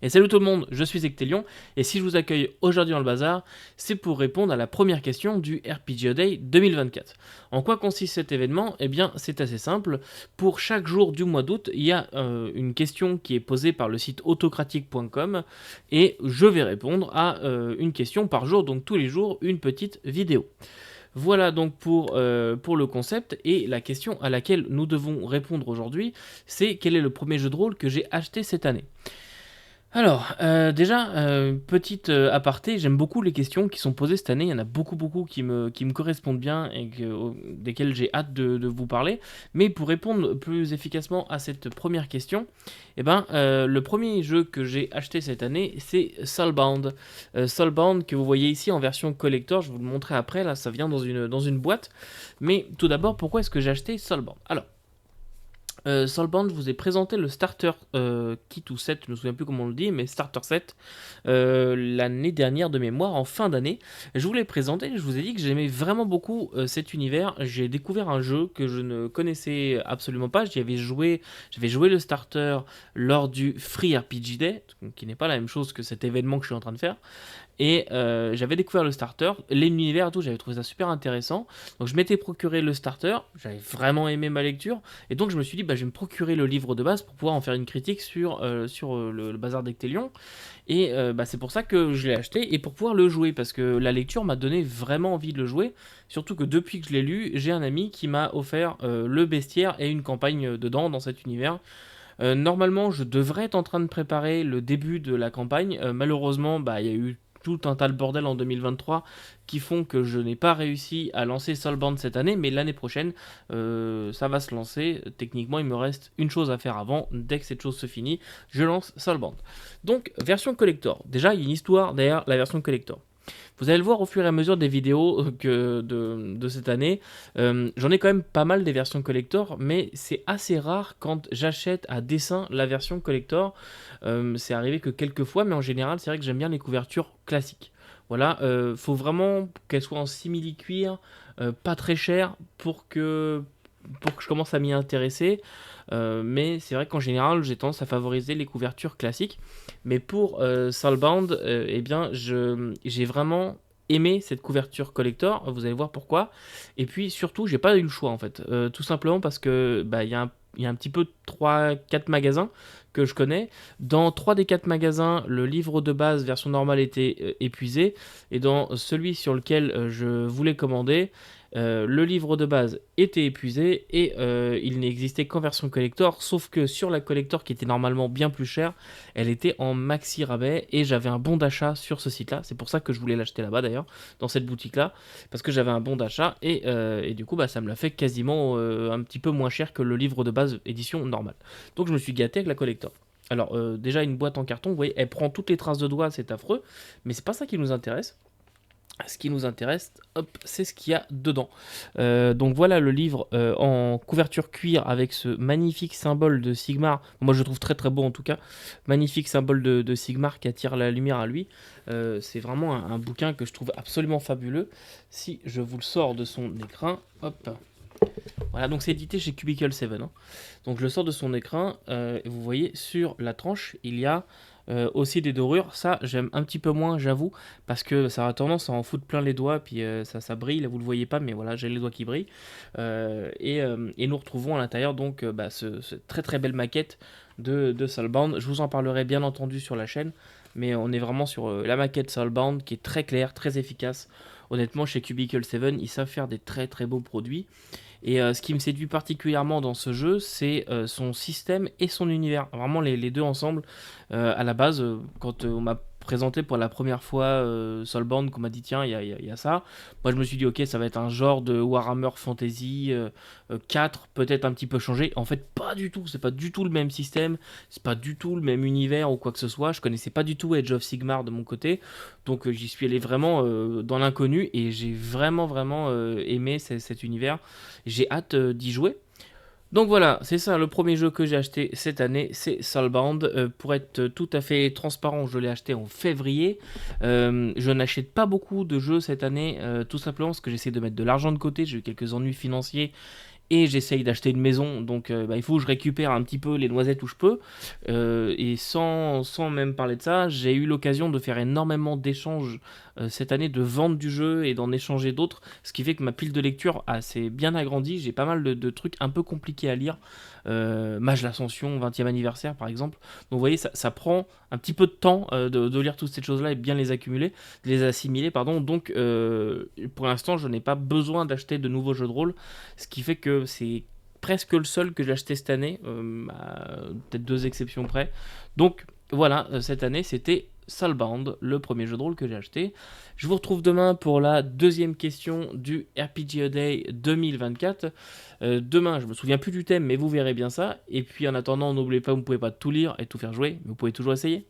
Et salut tout le monde, je suis Ectelion, et si je vous accueille aujourd'hui dans le bazar, c'est pour répondre à la première question du RPGO Day 2024. En quoi consiste cet événement? Eh bien, c'est assez simple. Pour chaque jour du mois d'août, il y a une question qui est posée par le site autocratique.com, et je vais répondre à une question par jour, donc tous les jours, une petite vidéo. Voilà donc pour le concept, et la question à laquelle nous devons répondre aujourd'hui, c'est quel est le premier jeu de rôle que j'ai acheté cette année. Alors, déjà, petite aparté, j'aime beaucoup les questions qui sont posées cette année. Il y en a beaucoup qui me correspondent bien et desquelles j'ai hâte de vous parler. Mais pour répondre plus efficacement à cette première question, eh ben, le premier jeu que j'ai acheté cette année, c'est Soulbound. Soulbound que vous voyez ici en version collector, je vais vous le montrer après, là ça vient dans une boîte. Mais tout d'abord, pourquoi est-ce que j'ai acheté Soulbound? Alors, Soulbound, je vous ai présenté le starter kit ou set, je ne me souviens plus comment on le dit, mais starter set l'année dernière de mémoire, en fin d'année. Je vous l'ai présenté, je vous ai dit que j'aimais vraiment beaucoup cet univers. J'ai découvert un jeu que je ne connaissais absolument pas. J'avais joué le starter lors du Free RPG Day, qui n'est pas la même chose que cet événement que je suis en train de faire. Et j'avais découvert le starter, l'univers et tout, j'avais trouvé ça super intéressant. Donc je m'étais procuré le starter, j'avais vraiment aimé ma lecture. Et donc je me suis dit, bah, je vais me procurer le livre de base pour pouvoir en faire une critique sur le bazar d'Ectelion. Et bah, c'est pour ça que je l'ai acheté et pour pouvoir le jouer. Parce que la lecture m'a donné vraiment envie de le jouer. Surtout que depuis que je l'ai lu, j'ai un ami qui m'a offert le bestiaire et une campagne dedans, dans cet univers. Normalement, je devrais être en train de préparer le début de la campagne. Malheureusement, bah, il y a eu tout un tas de bordel en 2023 qui font que je n'ai pas réussi à lancer Soulbound cette année, mais l'année prochaine, ça va se lancer. Techniquement, il me reste une chose à faire avant. Dès que cette chose se finit, je lance Soulbound. Donc, version collector. Déjà, il y a une histoire derrière la version collector. Vous allez le voir au fur et à mesure des vidéos de cette année. J'en ai quand même pas mal des versions collector, mais c'est assez rare quand j'achète à dessein la version collector. C'est arrivé que quelques fois, mais en général, c'est vrai que j'aime bien les couvertures classiques. Voilà, faut vraiment qu'elles soient en simili-cuir, pas très cher pour que je commence à m'y intéresser. Mais c'est vrai qu'en général, j'ai tendance à favoriser les couvertures classiques. Mais pour Soulbound, eh bien, j'ai vraiment aimé cette couverture collector. Vous allez voir pourquoi. Et puis surtout, j'ai pas eu le choix en fait. Tout simplement parce que bah, il y a un petit peu 3-4 magasins que je connais. Dans 3 des 4 magasins, le livre de base version normale était épuisé. Et dans celui sur lequel je voulais commander, le livre de base était épuisé et il n'existait qu'en version collector, sauf que sur la collector qui était normalement bien plus chère, elle était en maxi rabais et j'avais un bon d'achat sur ce site là. C'est pour ça que je voulais l'acheter là-bas d'ailleurs, dans cette boutique là, parce que j'avais un bon d'achat et du coup bah, ça me l'a fait quasiment un petit peu moins cher que le livre de base édition normale. Donc je me suis gâté avec la collector. Alors déjà une boîte en carton, vous voyez, elle prend toutes les traces de doigts, c'est affreux, mais c'est pas ça qui nous intéresse. Ce qui nous intéresse, hop, c'est ce qu'il y a dedans. Donc voilà le livre en couverture cuir avec ce magnifique symbole de Sigmar. Moi je le trouve très très beau en tout cas. Magnifique symbole de Sigmar qui attire la lumière à lui. C'est vraiment un bouquin que je trouve absolument fabuleux. Si je vous le sors de son écrin, hop. Voilà, donc c'est édité chez Cubicle 7. Hein. Donc je le sors de son écrin. Et vous voyez sur la tranche, il y a aussi des dorures. Ça, j'aime un petit peu moins, j'avoue, parce que ça a tendance à en foutre plein les doigts, puis ça brille. Là, vous le voyez pas, mais voilà, j'ai les doigts qui brillent. Et nous retrouvons à l'intérieur donc bah, ce très très belle maquette de Soulbound. Je vous en parlerai bien entendu sur la chaîne, mais on est vraiment sur la maquette Soulbound qui est très claire, très efficace. Honnêtement, chez Cubicle 7, ils savent faire des très très beaux produits. Et ce qui me séduit particulièrement dans ce jeu, c'est son système et son univers. Vraiment les deux ensemble. À la base, quand on m'a présenté pour la première fois Soulbound, qu'on m'a dit tiens, il y a ça. Moi je me suis dit ok, ça va être un genre de Warhammer Fantasy 4, peut-être un petit peu changé. En fait, pas du tout. C'est pas du tout le même système. C'est pas du tout le même univers ou quoi que ce soit. Je connaissais pas du tout Age of Sigmar de mon côté. Donc j'y suis allé vraiment dans l'inconnu et j'ai vraiment aimé cet univers. J'ai hâte d'y jouer. Donc voilà, c'est ça le premier jeu que j'ai acheté cette année, c'est Soulbound. Pour être tout à fait transparent, je l'ai acheté en février. Je n'achète pas beaucoup de jeux cette année, tout simplement parce que j'essaie de mettre de l'argent de côté. J'ai eu quelques ennuis financiers et j'essaye d'acheter une maison, donc il faut que je récupère un petit peu les noisettes où je peux. Et sans même parler de ça, j'ai eu l'occasion de faire énormément d'échanges cette année, de vendre du jeu et d'en échanger d'autres, ce qui fait que ma pile de lecture s'est bien agrandie. J'ai pas mal de trucs un peu compliqués à lire. Mage l'Ascension, 20e anniversaire par exemple. Donc vous voyez, ça prend un petit peu de temps de lire toutes ces choses-là et bien les accumuler, les assimiler, pardon. Donc pour l'instant, je n'ai pas besoin d'acheter de nouveaux jeux de rôle, ce qui fait que c'est presque le seul que j'ai acheté cette année, à peut-être 2 exceptions près. Donc voilà, cette année c'était Soulbound, le premier jeu de rôle que j'ai acheté. Je vous retrouve demain pour la deuxième question du RPG Day 2024. Demain, je me souviens plus du thème, mais vous verrez bien ça. Et puis en attendant, n'oubliez pas, vous ne pouvez pas tout lire et tout faire jouer, mais vous pouvez toujours essayer.